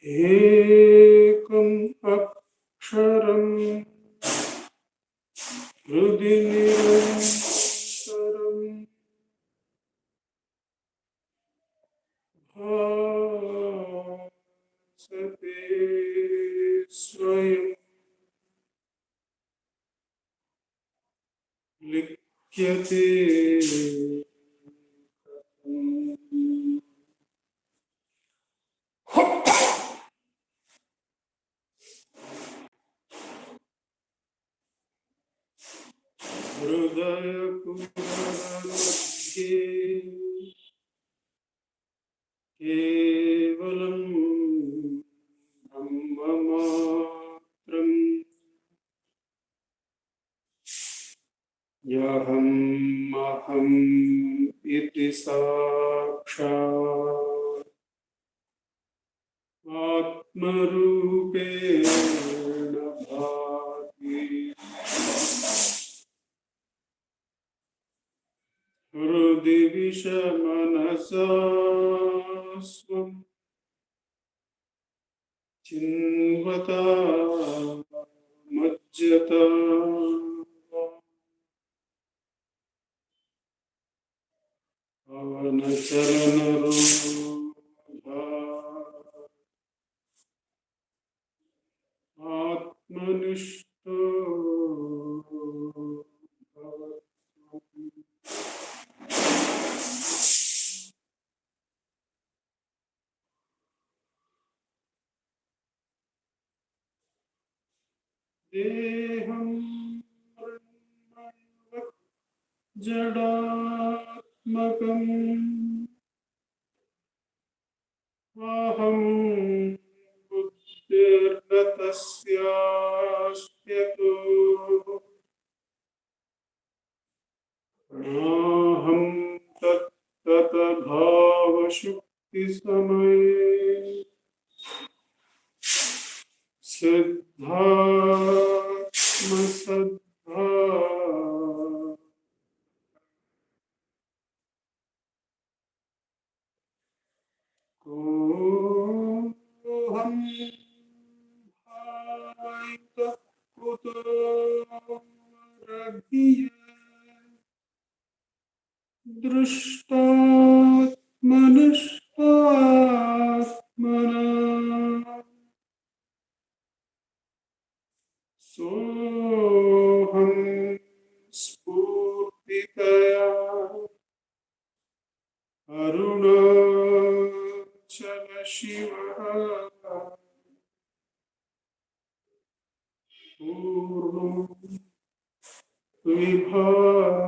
एकम अक्षरम हृदि निरंतरम भासते स्वयं लिख्यते हृदय कुहरमध्ये केवलं ब्रह्ममात्रं यहमहम् इति साक्षात् आत्मरूपेण भाति। हृदि विषमनसा स्वं चिन्वता मज्जता पवनचलनरूपा आत्मनिष्ठो भवतु। देहं ब्रह्मैव जडात्मकम् अहं बुद्धिर्न तस्यास्त्यतो नाहं तत्तद्भावशुक्तिसमये सिद्धात्मसद्धा कोऽहं भावैक कुतो रघिय दृष्टात्मनिष्टात्मना सोऽहं स्फूर्तितया अरुणाचल शिवः पूर्णो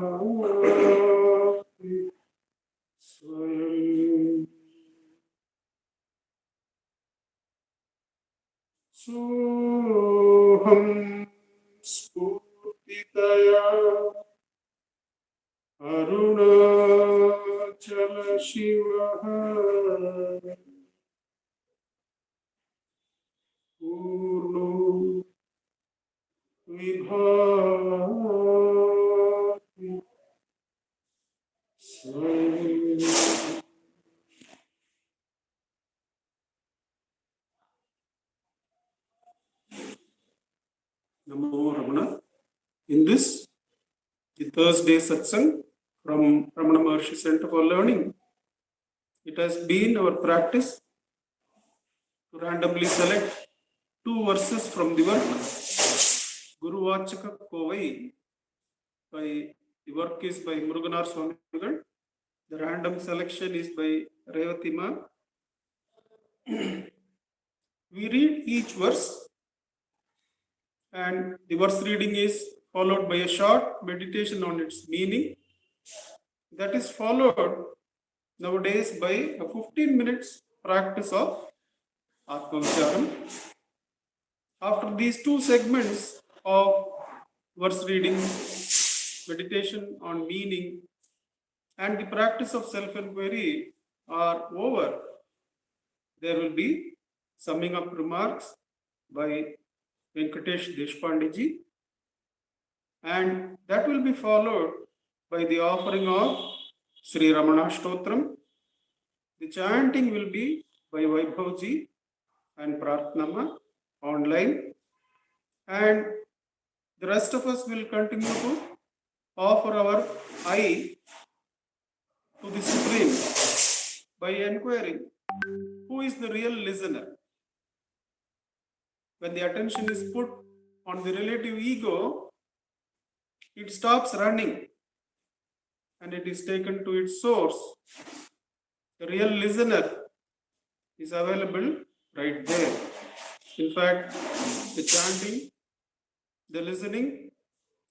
विभाति स्वयं। सोऽहं स्फूर्तितया अरुणाचल शिवः पूर्णो विभाति स्वयं। Namo Ramana. In this, the Thursday Satsang from Ramanacentre for Learning, it has been our practice to randomly select 2 verses from the work Guru Vachaka Kovai. By the work is by Muruganar Swamigal. The random selection is by Revatima. We read each verse, and the verse reading is followed by a short meditation on its meaning. That is followed nowadays by a 15 minutes practice of Atma Vicharam. After these 2 segments of verse reading, meditation on meaning, and the practice of self-enquiry are over, there will be summing up remarks by Venkatesh Deshpande ji, and that will be followed by the offering of Sri Ramana Stotram. The chanting will be by Vaibhav ji, and Pratnama online, and the rest of us will continue to offer our eye to the Supreme by inquiring who is the real listener. When the attention is put on the relative ego, it stops running and it is taken to its source. The real listener is available right there. In fact, the chanting, the listening,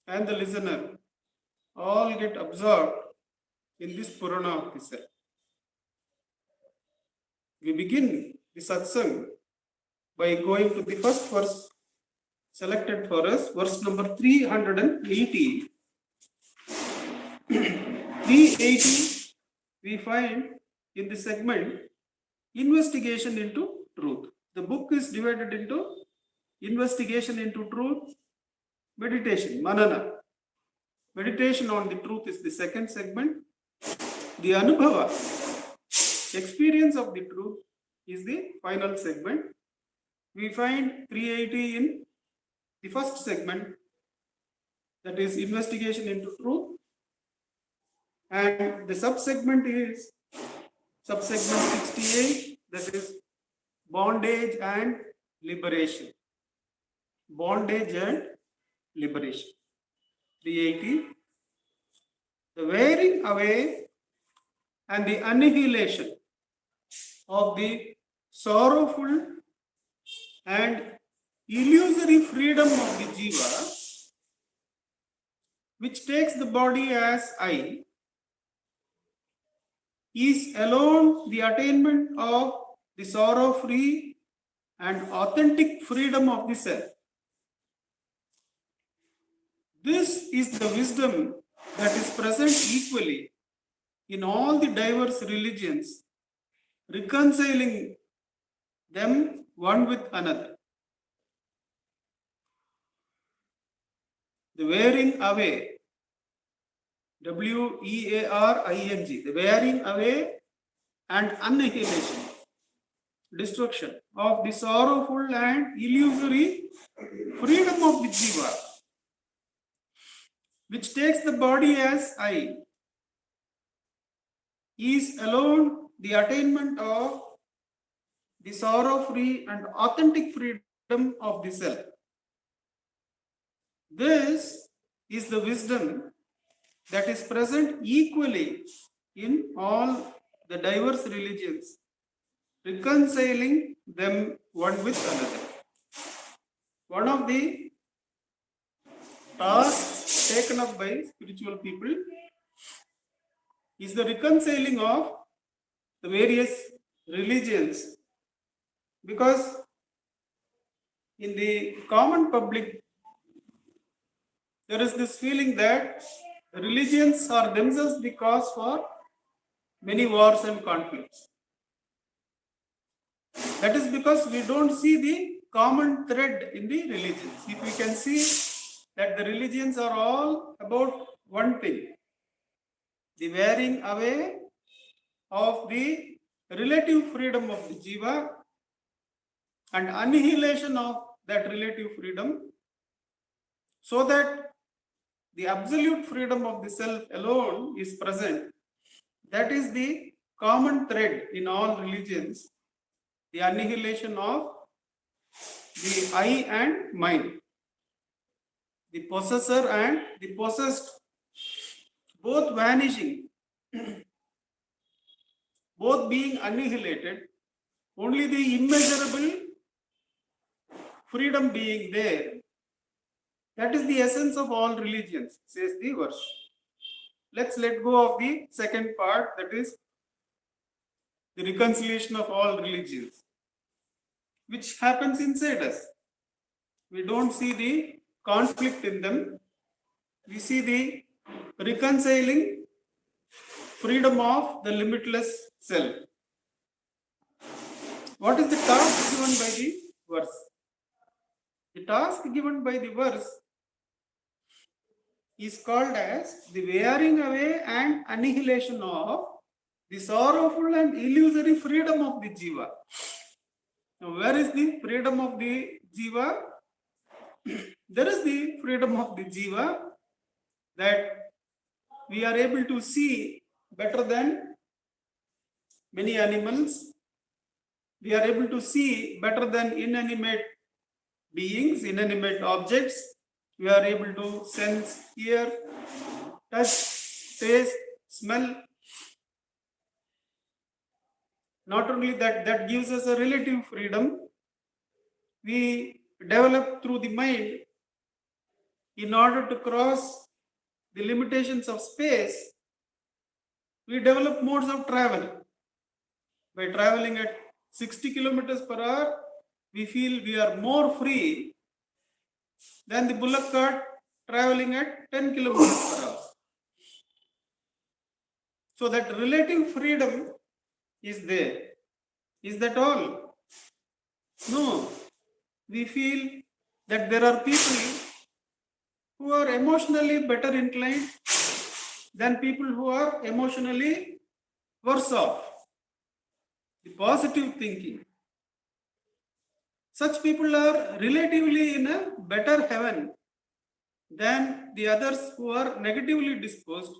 and the listener all get absorbed in this Purana of the self. We begin the satsang by going to the first verse selected for us, verse number 380. 380 we find in the segment investigation into truth. The book is divided into investigation into truth, meditation, manana. Meditation on the truth is the second segment. The anubhava, experience of the truth, is the final segment. We find 380 in the first segment, that is investigation into truth, and the subsegment is subsegment 68, that is bondage and liberation. Bondage and liberation. 380, the wearing away and the annihilation of the sorrowful and illusory freedom of the jiva, which takes the body as I, is alone the attainment of the sorrow-free and authentic freedom of the self. This is the wisdom that is present equally in all the diverse religions, reconciling them one with another. The wearing away, W-E-A-R-I-N-G, the wearing away and annihilation, destruction of the sorrowful and illusory freedom of the jiva, which takes the body as I, is alone the attainment of the sorrow-free and authentic freedom of the self. This is the wisdom that is present equally in all the diverse religions, reconciling them one with another. One of the tasks taken up by spiritual people is the reconciling of the various religions, because in the common public there is this feeling that religions are themselves the cause for many wars and conflicts. That is because we don't see the common thread in the religions. If we can see that the religions are all about one thing, the wearing away of the relative freedom of the jiva and annihilation of that relative freedom, so that the absolute freedom of the self alone is present. That is the common thread in all religions, the annihilation of the I and mine, the possessor and the possessed, both vanishing, both being annihilated, only the immeasurable freedom being there. That is the essence of all religions, says the verse. Let's let go of the second part, that is the reconciliation of all religions, which happens inside us. We don't see the conflict in them. We see the reconciling freedom of the limitless self. What is the task given by the verse? The task given by the verse is called as the wearing away and annihilation of the sorrowful and illusory freedom of the jiva. Now, where is the freedom of the jiva? There is the freedom of the jiva, that we are able to see better than many animals. We are able to see better than inanimate beings, inanimate objects. We are able to sense, hear, touch, taste, smell. Not only that, that gives us a relative freedom. We develop through the mind in order to cross the limitations of space. We develop modes of travel. By traveling at 60 kilometers per hour, we feel we are more free than the bullock cart traveling at 10 kilometers per hour. So that relative freedom is there. Is that all? No. We feel that there are people who are emotionally better inclined than people who are emotionally worse off. The positive thinking. Such people are relatively in a better heaven than the others who are negatively disposed,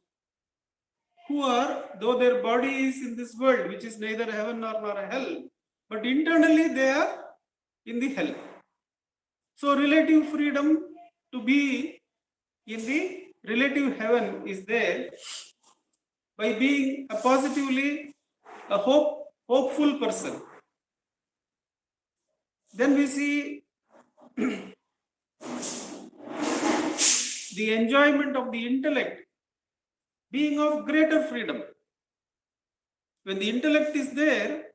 who are, though their body is in this world, which is neither heaven nor hell, but internally they are in the hell. So relative freedom to be in the relative heaven is there by being a positively a hopeful person. Then we see the enjoyment of the intellect being of greater freedom. When the intellect is there,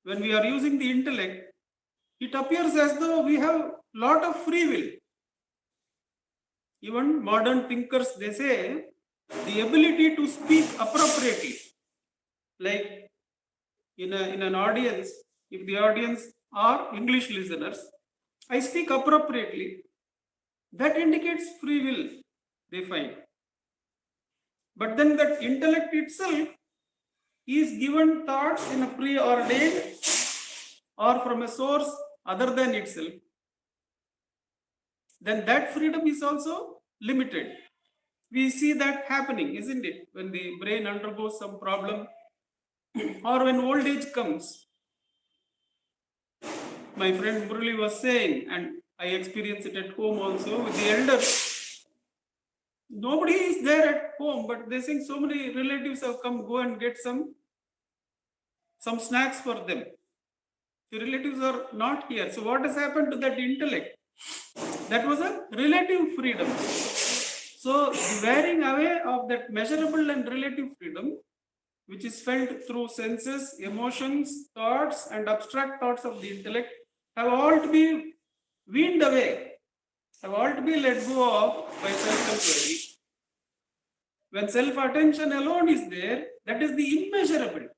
when we are using the intellect, it appears as though we have lot of free will. Even modern thinkers, they say the ability to speak appropriately, like in an audience, if the audience are English listeners, I speak appropriately. That indicates free will, they find. But then that intellect itself is given thoughts in a preordained or from a source other than itself. Then that freedom is also limited. We see that happening, isn't it? When the brain undergoes some problem or when old age comes. My friend Murali was saying, and I experience it at home also with the elders. Nobody is there at home, but they think so many relatives have come, go and get some snacks for them. The relatives are not here. So what has happened to that intellect? That was a relative freedom. So the wearing away of that measurable and relative freedom, which is felt through senses, emotions, thoughts, and abstract thoughts of the intellect, have all to be weaned away, have all to be let go of by self-enquiry. When self-attention alone is there, that is the immeasurable.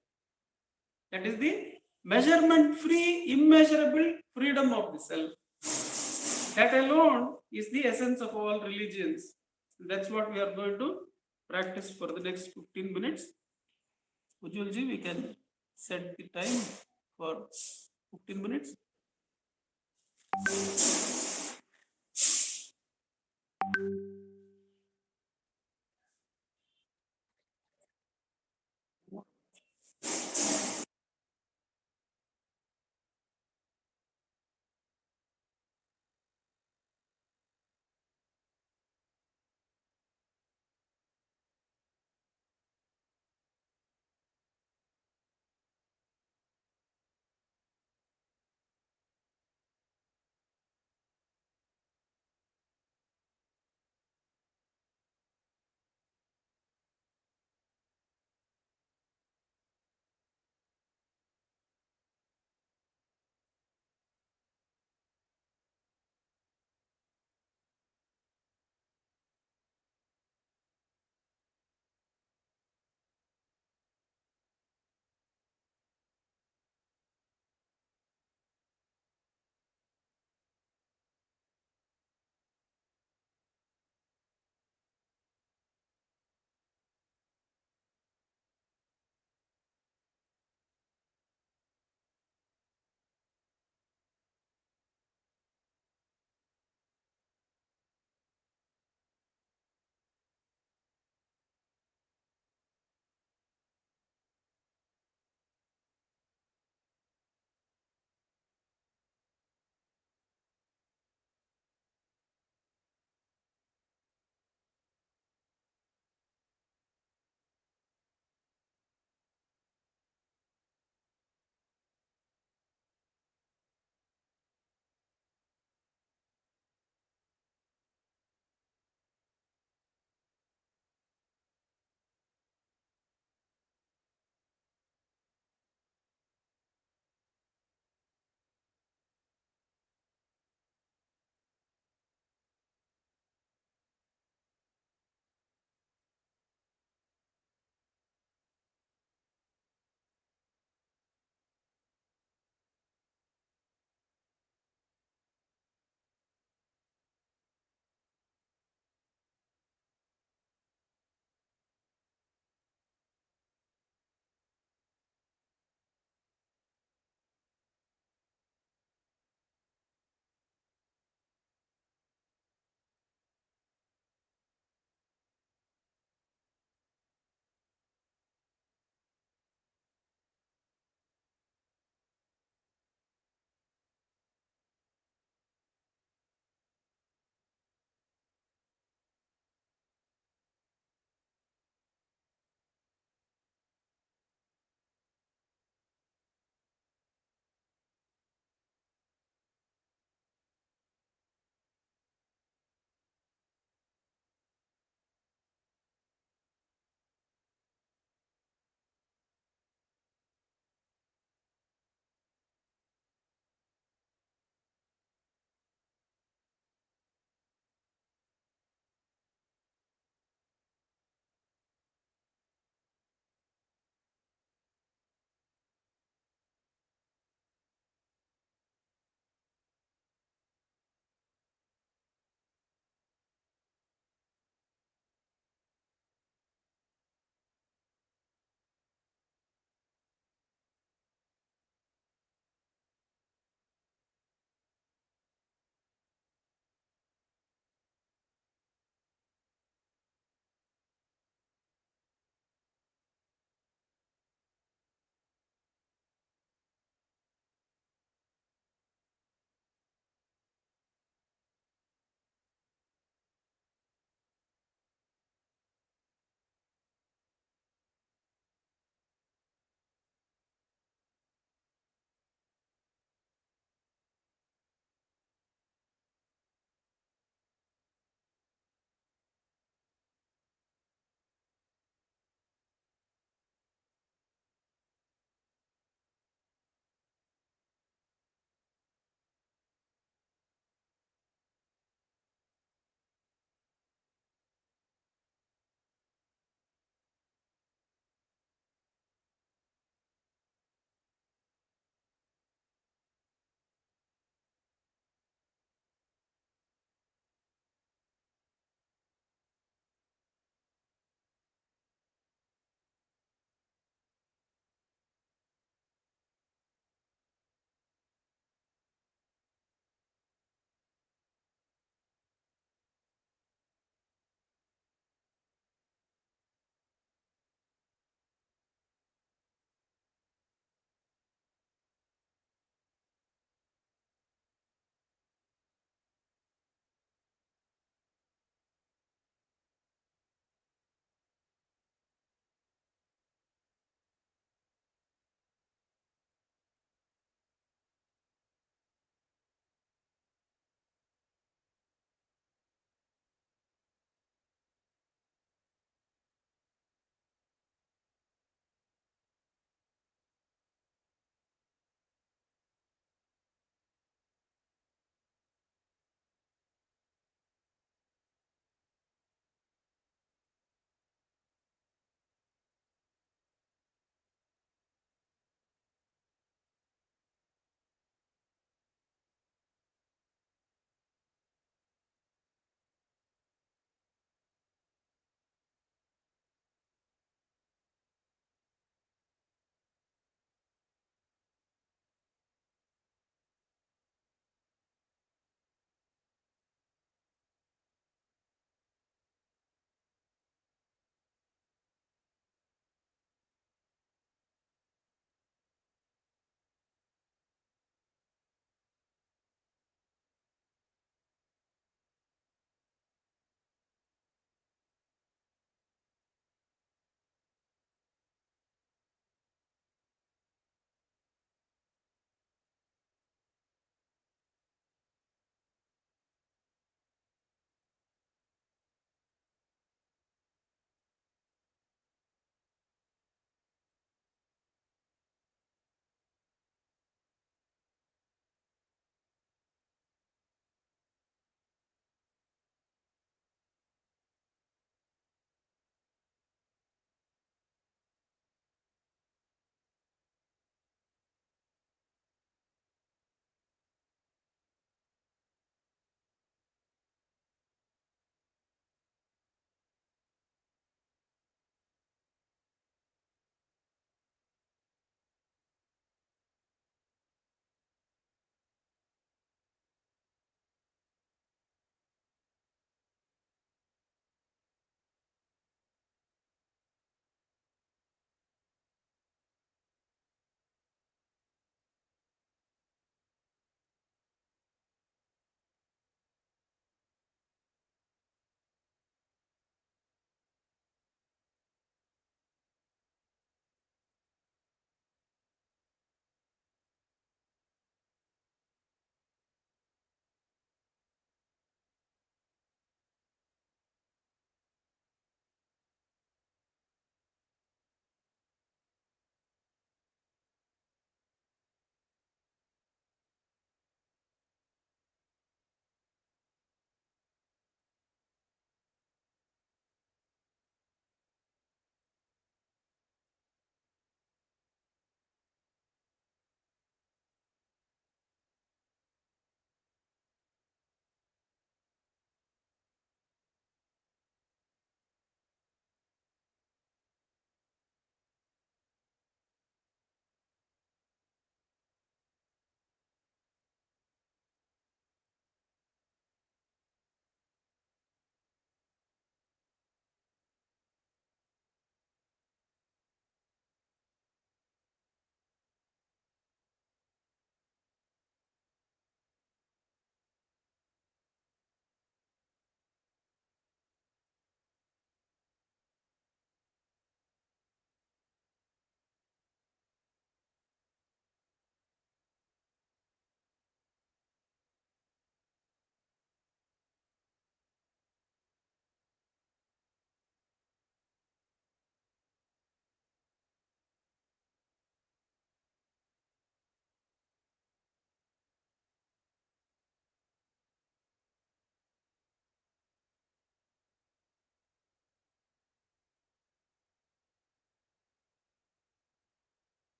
That is the measurement-free, immeasurable freedom of the self. That alone is the essence of all religions. That's what we are going to practice for the next 15 minutes. Ujjwalji, we can set the time for 15 minutes.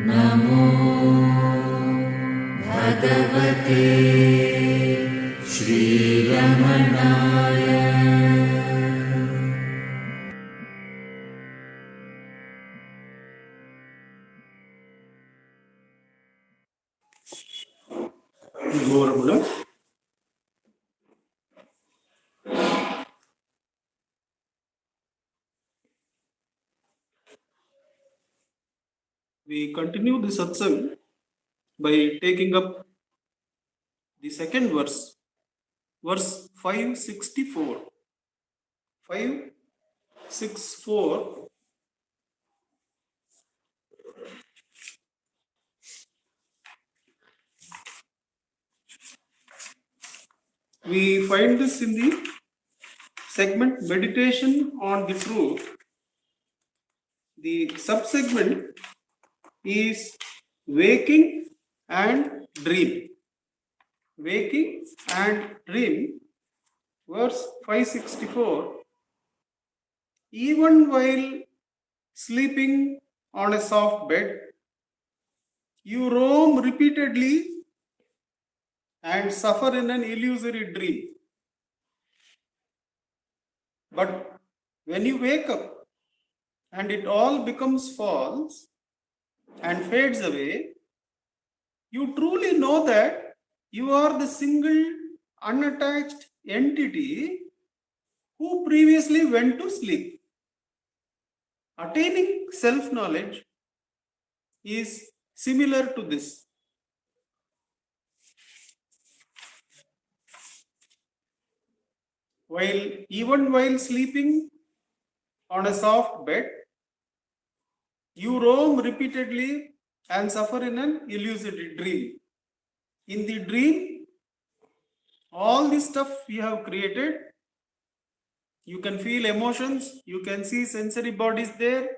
नमो भगवते श्रीरमणाय। Namo Ramana. We continue the satsang by taking up the second verse, verse 564. 564. We find this in the segment meditation on the truth. The subsegment is waking and dream. Waking and dream, verse 564. Even while sleeping on a soft bed, you roam repeatedly and suffer in an illusory dream. But when you wake up and it all becomes false and fades away, you truly know that you are the single unattached entity who previously went to sleep. Attaining self-knowledge is similar to this. Even while sleeping on a soft bed, you roam repeatedly and suffer in an illusory dream. In the dream, all the stuff you have created, you can feel emotions, you can see sensory bodies there,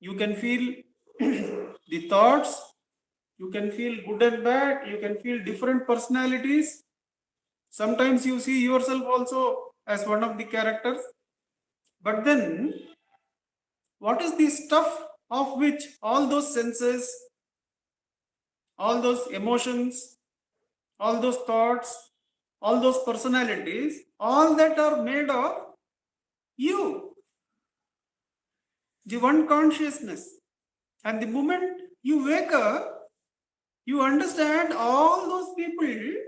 you can feel the thoughts, you can feel good and bad, you can feel different personalities. Sometimes you see yourself also as one of the characters. But then, what is the stuff of which all those senses, all those emotions, all those thoughts, all those personalities, all that are made of you, the one consciousness. And the moment you wake up, you understand all those people,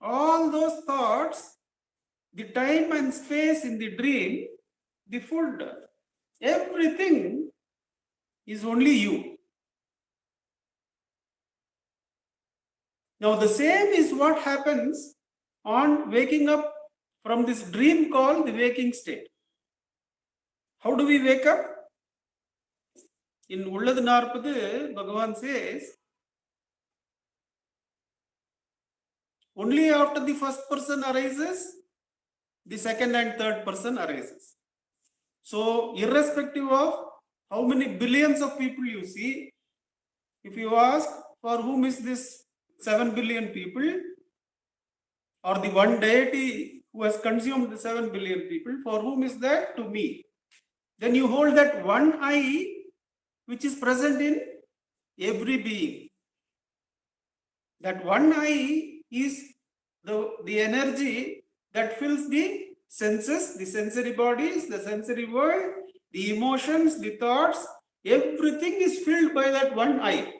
all those thoughts, the time and space in the dream, the food, everything is only you. Now the same is what happens on waking up from this dream called the waking state. How do we wake up? In Ulladu Narpadu, Bhagavan says, only after the first person arises, the second and third person arises. So, irrespective of how many billions of people you see, if you ask for whom is this 7 billion people, or the one deity who has consumed the 7 billion people, for whom is that? To me. Then you hold that one I which is present in every being. That one I is the energy that fills the senses, the sensory bodies, the sensory world, the emotions, the thoughts, everything is filled by that one I.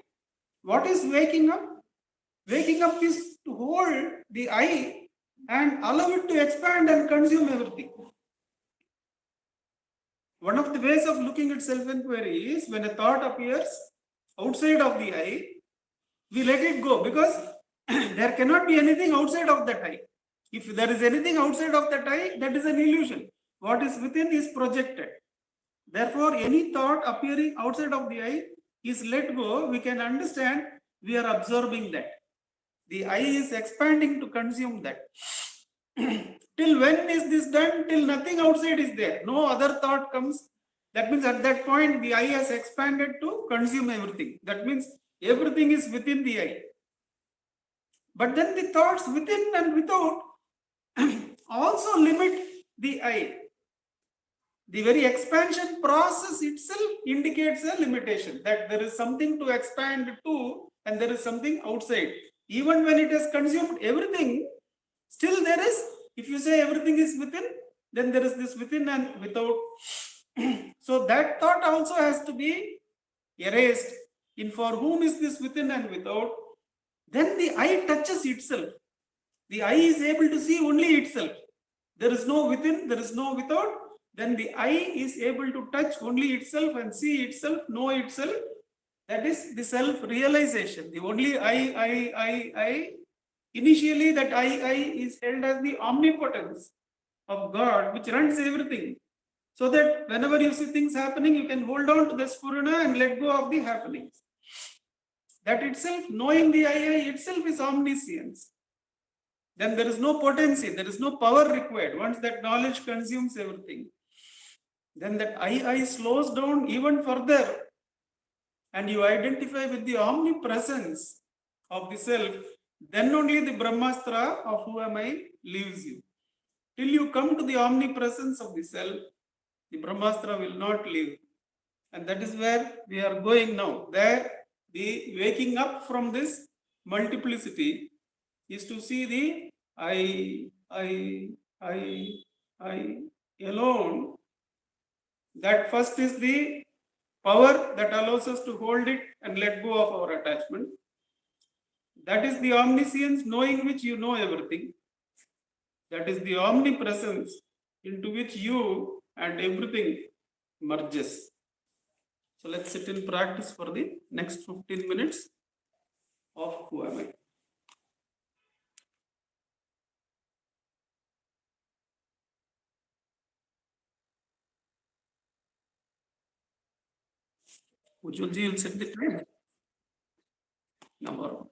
What is waking up? Waking up is to hold the I and allow it to expand and consume everything. One of the ways of looking at self-enquiry is when a thought appears outside of the I, we let it go because there cannot be anything outside of that I. If there is anything outside of that I, that is an illusion. What is within is projected. Therefore, any thought appearing outside of the I is let go. We can understand we are absorbing that. The I is expanding to consume that. Till when is this done? Till nothing outside is there. No other thought comes. That means at that point, the I has expanded to consume everything. That means everything is within the I. But then the thoughts within and without also limit the I. The very expansion process itself indicates a limitation, that there is something to expand to and there is something outside. Even when it has consumed everything, still there is, if you say everything is within, then there is this within and without. So that thought also has to be erased. In for whom is this within and without? Then the eye touches itself. The eye is able to see only itself. There is no within, there is no without. Then the eye is able to touch only itself and see itself, know itself. That is the self-realization. The only I. Initially, that I is held as the omnipotence of God, which runs everything. So that whenever you see things happening, you can hold on to the spurana and let go of the happenings. That itself, knowing the I itself is omniscience. Then there is no potency, there is no power required. Once that knowledge consumes everything, then that I slows down even further, and you identify with the omnipresence of the self. Then only the Brahmastra of who am I leaves you. Till you come to the omnipresence of the self, the Brahmastra will not leave. And that is where we are going now. There, the waking up from this multiplicity is to see the I alone. That first is the power that allows us to hold it and let go of our attachment. That is the omniscience, knowing which you know everything. That is the omnipresence into which you and everything merges. So let's sit in practice for the next 15 minutes of who am I. Ujjwalji will set the time. Number.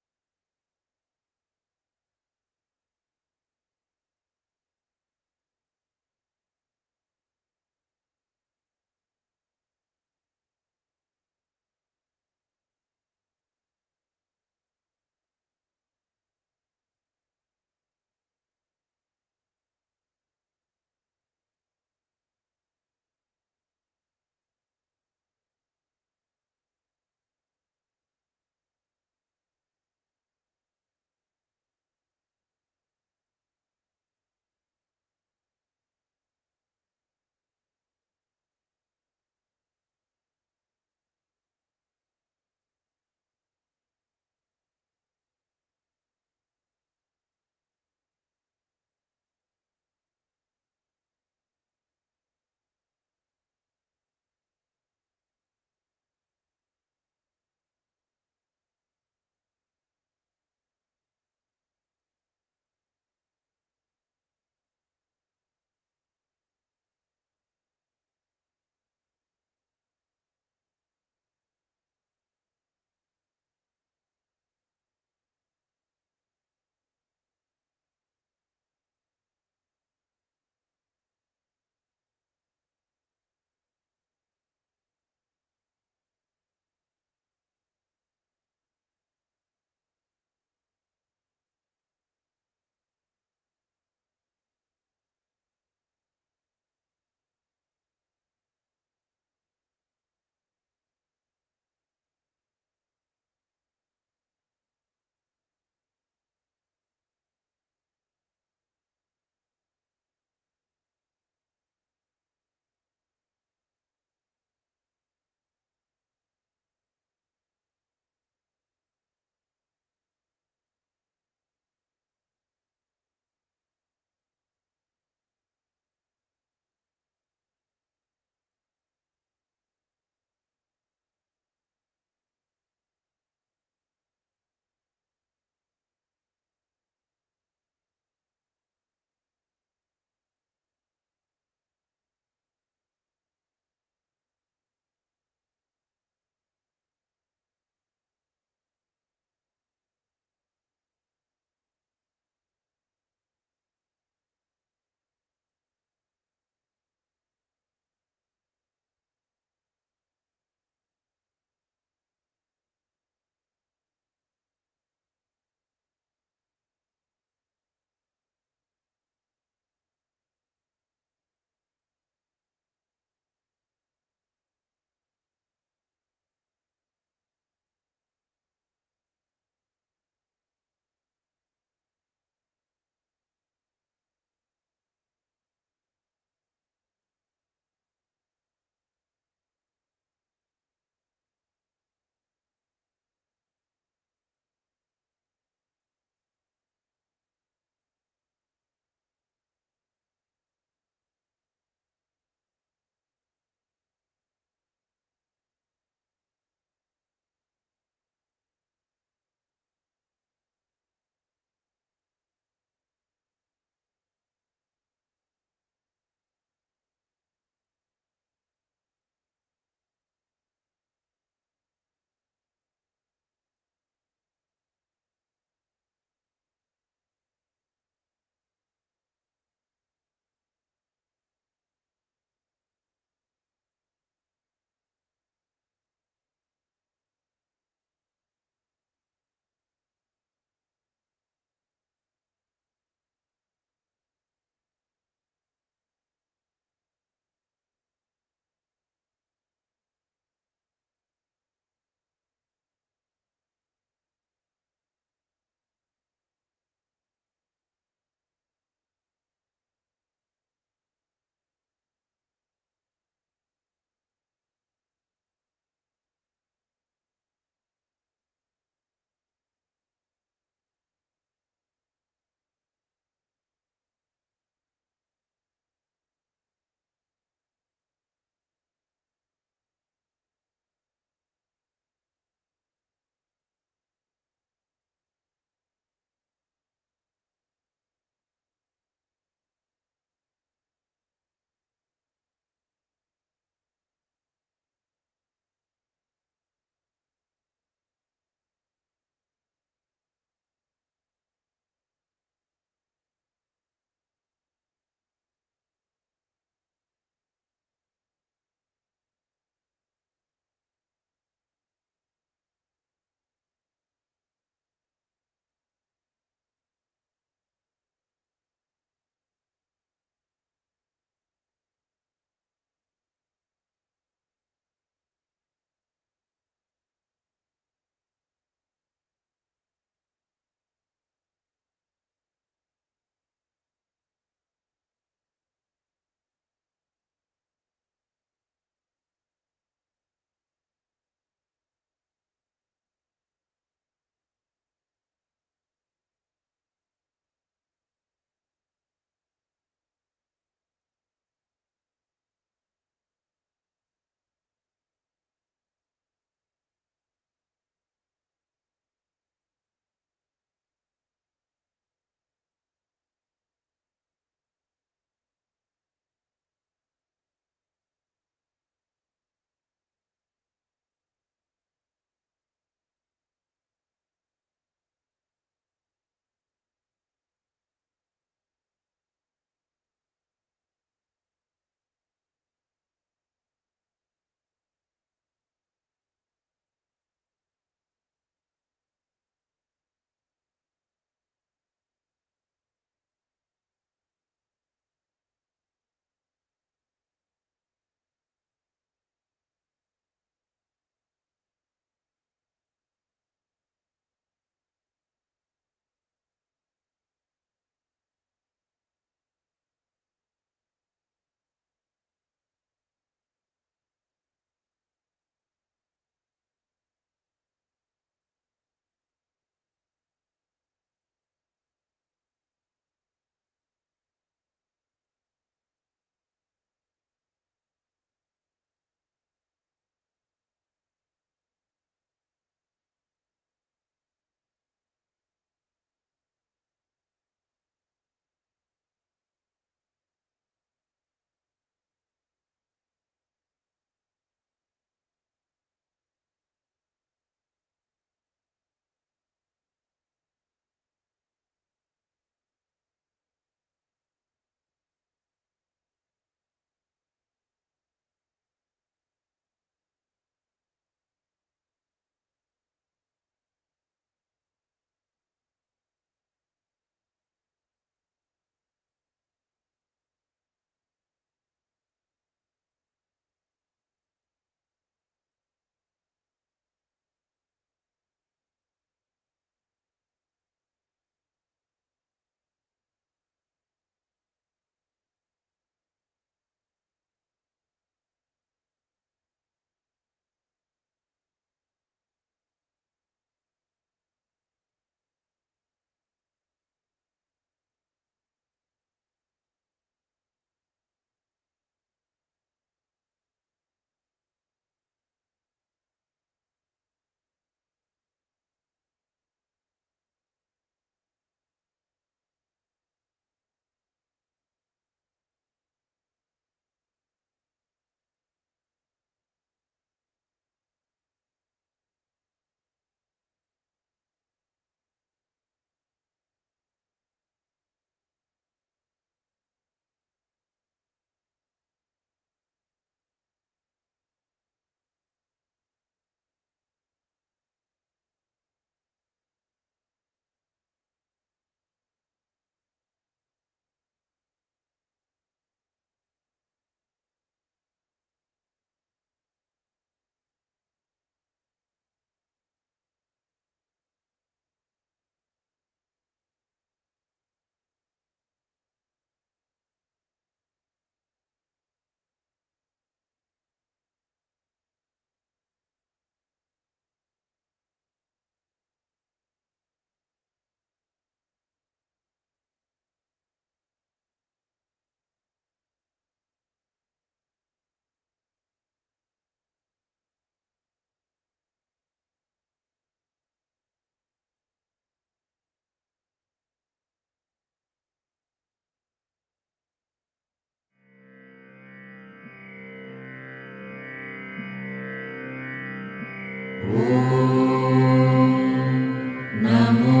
नमो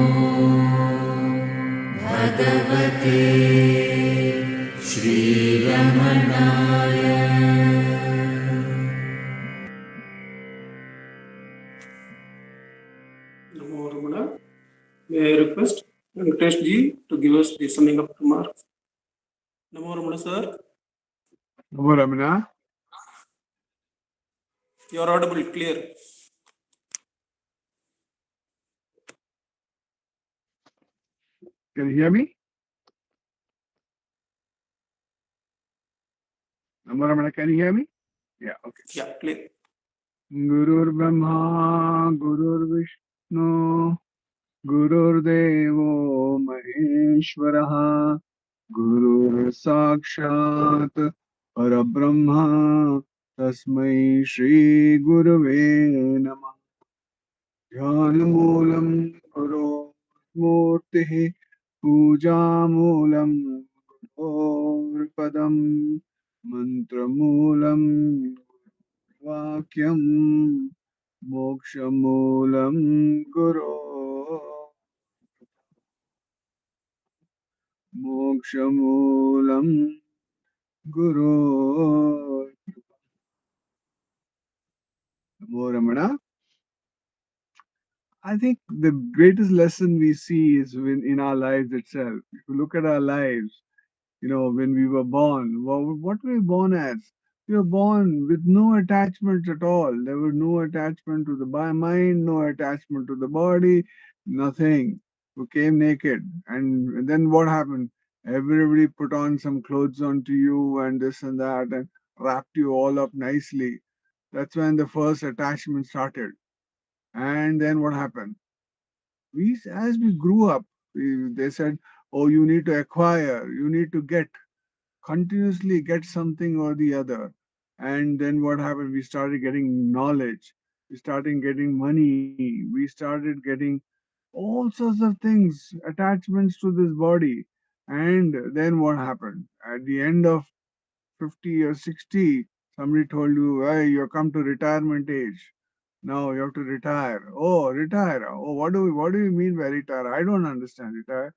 भगवते श्रीरमणाय। Namo Ramana. May I request Venkatesh ji to give us the summing up remarks? Namo Ramana sir, Namo Ramana. you are audible, clear. Can you hear me? Namo Ramana, can you hear me? Yeah, okay. Yeah, clear. Gurur Brahma, Gurur Vishnu, Gurur Devo Maheshwaraha, Gurur Sakshat Parabrahma, Tasmai Shri Gurave Namah. Dhyanamoolam Guru Murtihi, Pujamoolam Guru Padam, Mantramoolam Vakyam, Mokshamoolam Mokshamoolam Guru. Namo Ramana. I think the greatest lesson we see is in our lives itself. If you look at our lives, when we were born, what were we born as? We were born with no attachments at all. There was no attachment to the mind, no attachment to the body, nothing. We came naked. And then what happened? Everybody put on some clothes onto you and this and that and wrapped you all up nicely. That's when the first attachment started. And then what happened? As we grew up, they said, oh, you need to acquire, you need to continuously get something or the other. And then what happened? We started getting knowledge, we started getting money, we started getting all sorts of things, attachments to this body. And then what happened? At the end of 50 or 60, somebody told you, hey, you come to retirement age. Now you have to retire. Oh, retire. Oh, what do you mean by retire? I don't understand retire.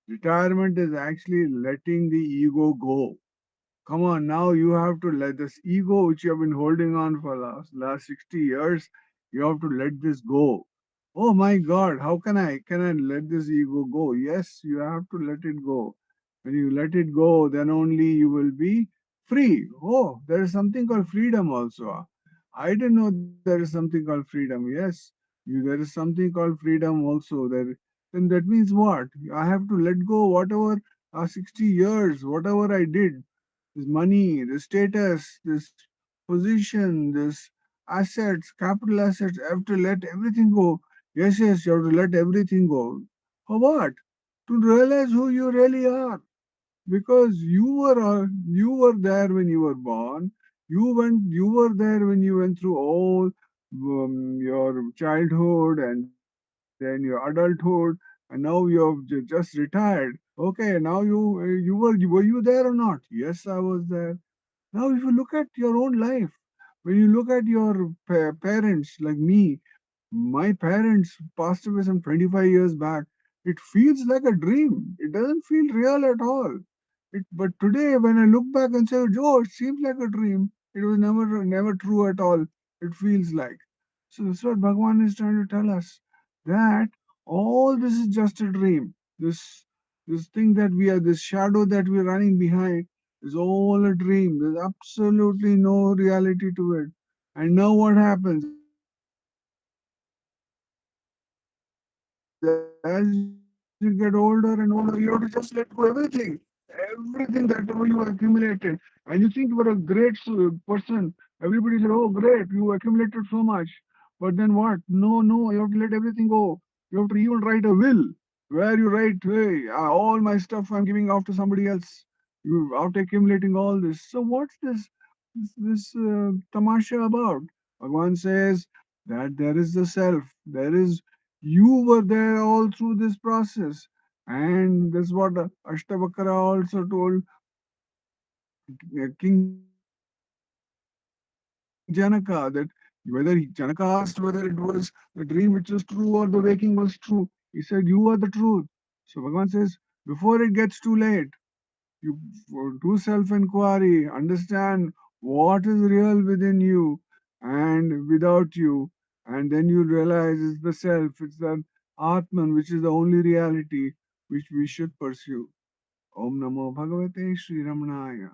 Retirement is actually letting the ego go. Come on, now you have to let this ego which you have been holding on for last 60 years, you have to let this go. Oh my God, how can I let this ego go? Yes, you have to let it go. When you let it go, then only you will be free. Oh, there is something called freedom also. I didn't know there is something called freedom. Yes, there is something called freedom also. Then that means what? I have to let go whatever 60 years, whatever I did, this money, this status, this position, this assets, capital assets. I have to let everything go. Yes, yes, you have to let everything go. For what? To realize who you really are. Because you were there when you were born. You were there when you went through all your childhood and then your adulthood, and now you have just retired. Okay, now were you there or not? Yes, I was there. Now, if you look at your own life, when you look at your parents, like me, my parents passed away some 25 years back. It feels like a dream. It doesn't feel real at all. But today, when I look back and say, "Oh, it seems like a dream," it was never true at all. It feels like. So that's what Bhagwan is trying to tell us, that all this is just a dream. This thing that we are, this shadow that we're running behind, is all a dream. There's absolutely no reality to it. And now what happens? As you get older and older, you have to just let go everything. Everything that you accumulated. And you think you were a great person. Everybody said, oh, great, you accumulated so much. But then what? No, no, you have to let everything go. You have to even write a will where you write, hey, all my stuff I'm giving out to somebody else. You after accumulating all this. So what's this tamasha about? Bhagwan says that there is the self. You were there all through this process. And that's what Ashtavakra also told King Janaka, that you were there all through this process. Janaka asked whether it was the dream which was true or the waking was true. He said, "You are the truth." So Bhagavan says, before it gets too late, you do self-inquiry, understand what is real within you and without you, and then you realize it's the self, it's the Atman, which is the only reality which we should pursue. Om Namo Bhagavate Sri Ramanaya.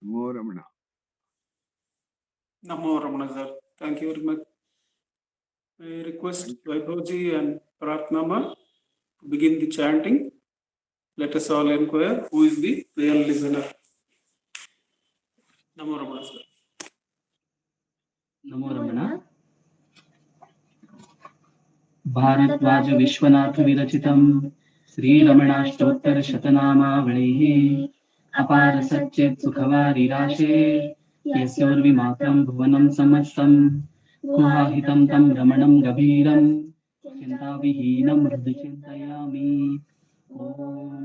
Namo Ramana. Namo Ramana sir. Thank you very much. I request Vaibhavji and Pratnama to begin the chanting. Let us all inquire who is the real listener. Namo Ramana sir. नमो रमण भारद्वाज विश्वनाथ विरचितं श्रीरमणाष्टोत्तर शतनामावलिः अपार सच्चेत् सुखवारिराशे यस्योर्विमात्रं भुवनं समस्तं गुहाहितं तं रमणं गभीरं चिन्ताविहीनं हृदि चिन्तयामि ॐ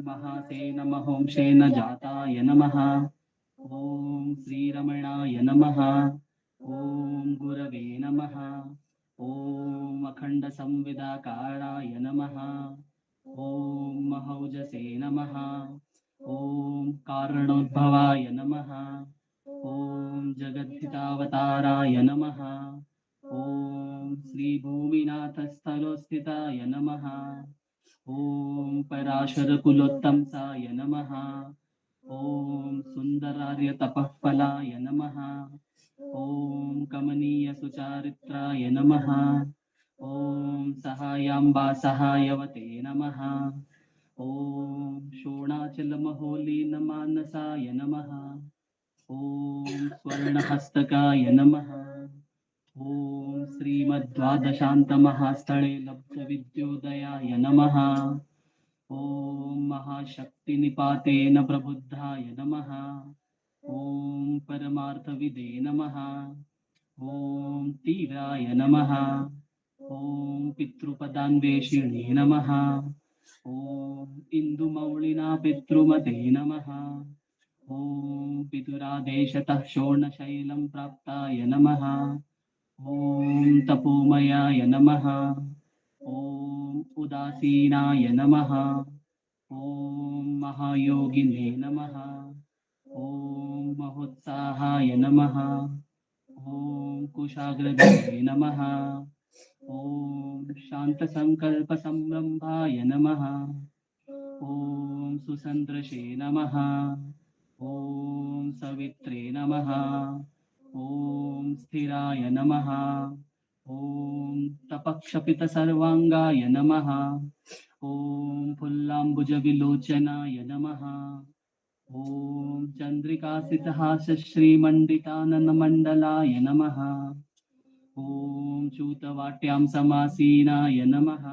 महासे नमः ॐ Shane जाताय नमः ॐ श्रीरमणाय नमः ॐ गुरवे नमः ॐ अखण्डसंविदाकाराय नमः ॐ महौजसे नमः ॐ कारणोद्भवाय नमः ॐ जगद्धितावताराय नमः ॐ श्रीभूमिनाथस्थलोस्थिताय नमः ॐ पराशरकुलोत्तंसाय नमः ॐ सुन्दरार्यतपःफलाय नमः ॐ कमनीयसुचारित्राय नमः ॐ सहायाम्बा सहायवते नमः ॐ शोणाचलमहोलीनमानसाय नमः ॐ स्वर्णहस्तकाय नमः ॐ श्रीमद्द्वादशान्तमहास्थळे लब्धविद्योदयाय नमः ॐ महाशक्तिनिपातेन प्रबुद्धाय नमः ॐ परमार्थविदे नमः ॐ तीव्राय नमः ॐ पितृपदान्वेषिणे नमः ॐ इन्दुमौळिना पितृमते नमः ॐ पितुरादेशतः शोणशैलं प्राप्ताय नमः ॐ तपोमयाय नमः ॐ उदासीनाय नमः ॐ महायोगिने नमः ॐ महोत्साहाय नमः ॐ कुशाग्रधरे नमः ॐ शान्तसङ्कल्पसंरम्भाय नमः ॐ सुसन्दृशे नमः ॐ सवित्रे नमः ॐ स्थिराय नमः ॐ तपक्षपितसर्वाङ्गाय नमः ॐ फुल्लाम्बुजविलोचनाय नमः ॐ चन्द्रिकासितहासश्रीमण्डिताननमण्डलाय नमः ॐ चूतवाट्यां समासीनाय नमः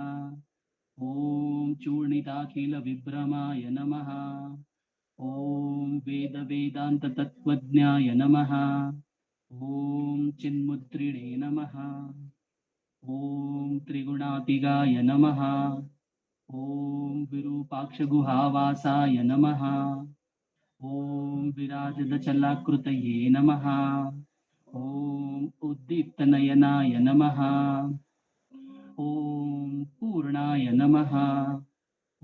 ॐ चूर्णिताखिलविभ्रमाय नमः ॐ वेदवेदान्ततत्त्वज्ञाय नमः ॐ चिन्मुद्रिणे नमः ॐ त्रिगुणातिगाय नमः ॐ विरूपाक्षगुहावासाय नमः ॐ विराजदचलाकृतये नमः ॐ उद्दीप्तनयनाय नमः ॐ पूर्णाय नमः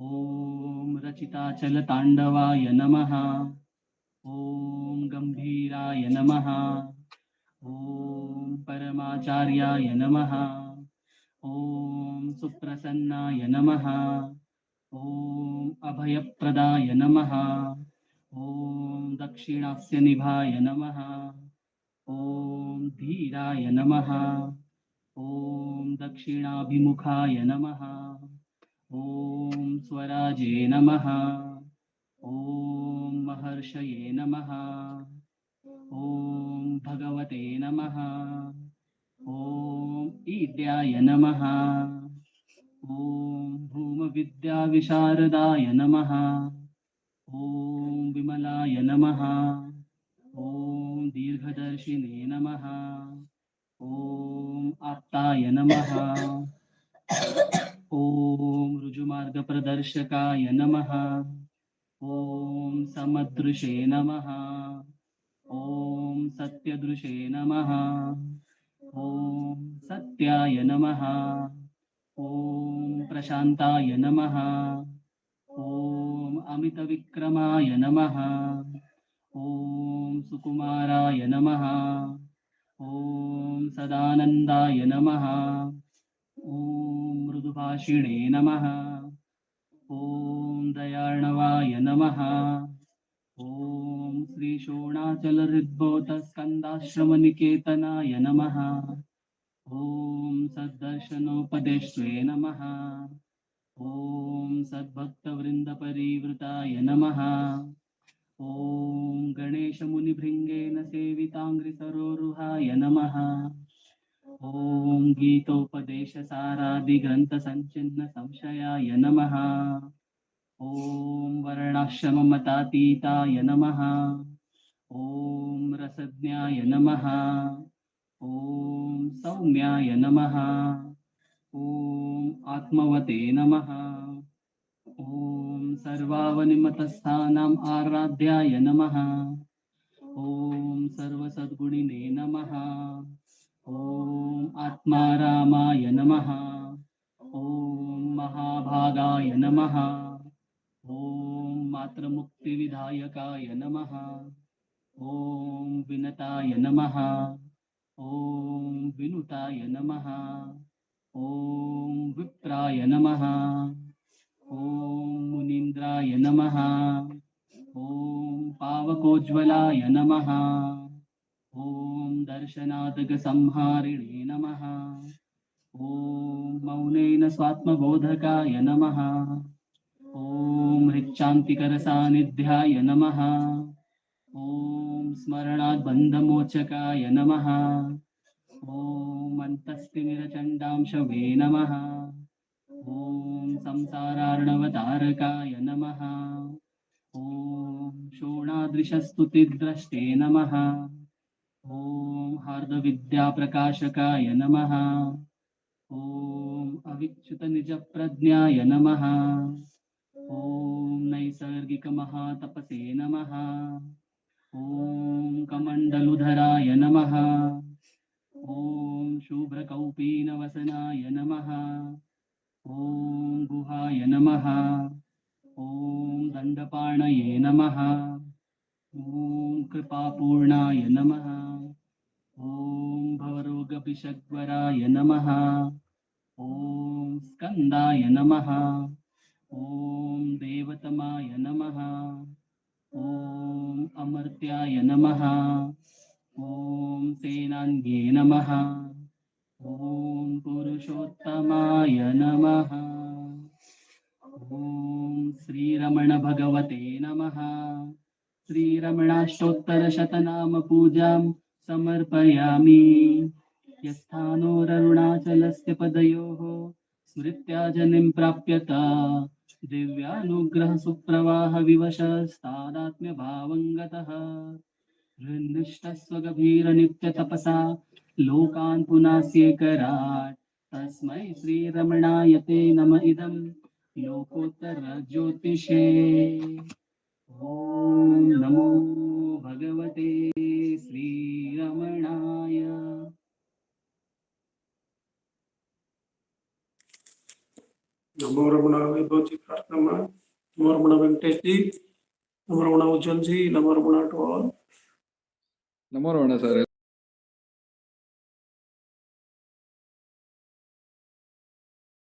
ॐ रचिताचलताण्डवाय नमः ॐ गम्भीराय नमः ॐ परमाचार्याय नमः ॐ सुप्रसन्नाय नमः ॐ अभयप्रदाय नमः ॐ दक्षिणास्य निभाय नमः ॐ धीराय नमः ॐ दक्षिणाभिमुखाय नमः ॐ स्वराजे नमः ॐ महर्षये नमः ॐ भगवते नमः ॐ ईड्याय नमः ॐ भूमविद्याविशारदाय नमः ॐ विमलाय नमः ॐ दीर्घदर्शिने नमः ॐ आप्ताय नमः ॐ ऋजुमार्गप्रदर्शकाय नमः ॐ समदृशे नमः ॐ सत्यदृशे नमः ॐ सत्याय नमः। ॐ प्रशान्ताय नमः। ॐ अमितविक्रमाय नमः। ॐ सुकुमाराय नमः। ॐ सदानन्दाय नमः। ॐ मृदुभाषिणे नमः। ॐ दयार्णवाय नमः। ॐ श्रीशोणाचलहृद्बोधस्कन्दाश्रमनिकेतनाय नमः। ॐ सद्दर्शनोपदेष्ट्वे नमः। ॐ सद्भक्तवृन्दपरिवृताय नमः। ॐ गणेशमुनिभृङ्गेन सेविताङ्घ्रिसरोरुहाय नमः। ॐ गीतोपदेशसारादिग्रन्थसञ्चिह्न संशयाय नमः। ॐ वर्णाश्रममतातीताय नमः। ॐ रसज्ञाय नमः। ॐ सौम्याय नमः। ॐ आत्मवते नमः। ॐ सर्वावनिमतस्थानाम् आराध्याय नमः। ॐ सर्वसद्गुणिने नमः। ॐ आत्मारामाय नमः। ॐ महाभागाय नमः। ॐ मातृमुक्तिविधायकाय नमः। ॐ विनताय नमः। ॐ विनुताय नमः। ॐ विप्राय नमः। ॐ मुनीन्द्राय नमः। ॐ पावकोज्ज्वलाय नमः। ॐ दर्शनादगसंहारिणे नमः। ॐ मौनेन स्वात्मबोधकाय नमः। ॐ हृच्छान्तिकरसान्निध्याय नमः। ॐ स्मरणाद्बन्धमोचकाय नमः। ॐ अन्तस्तिमिरचण्डांशवे नमः। ॐ संसारार्णवतारकाय नमः। ॐ शोणादृशस्तुतिद्रष्टे नमः। ॐ हार्दविद्याप्रकाशकाय नमः। ॐ अविच्युतनिजप्रज्ञाय नमः। ॐ नैसर्गिकमहातपसे नमः। ॐ कमण्डलुधराय नमः। ॐ शुभ्रकौपीनवसनाय नमः। ॐ गुहाय नमः। ॐ दण्डपाणये नमः। ॐ कृपापूर्णाय नमः। ॐ भवरोगविषग्वराय नमः। ॐ स्कन्दाय नमः। ॐ देवतमाय नमः। ॐ अमर्त्याय नमः। ॐ सेनान्ये नमः। ॐ पुरुषोत्तमाय नमः। ॐ श्रीरमणभगवते नमः। श्रीरमणाष्टोत्तरशतनाम पूजां समर्पयामि। यस्थानोररुणाचलस्य पदयोः स्मृत्याजनिं प्राप्यत दिव्यानुग्रहसुप्रवाह विवशस्तादात्म्यभावं गतः हृन्निष्ठस्वगभीरनित्यतपसा लोकान् पुनास्येकराट् तस्मै श्रीरमणाय ते नम इदं लोकोत्तरज्योतिषे। ॐ नमो भगवते श्रीरमणाय। नमो रमण वैभव जी प्रार्थना। नमो रमण वेंकटेश जी। नमो रमण Ujjwal ji. Namo Ramana to all. Namo Ramana sir.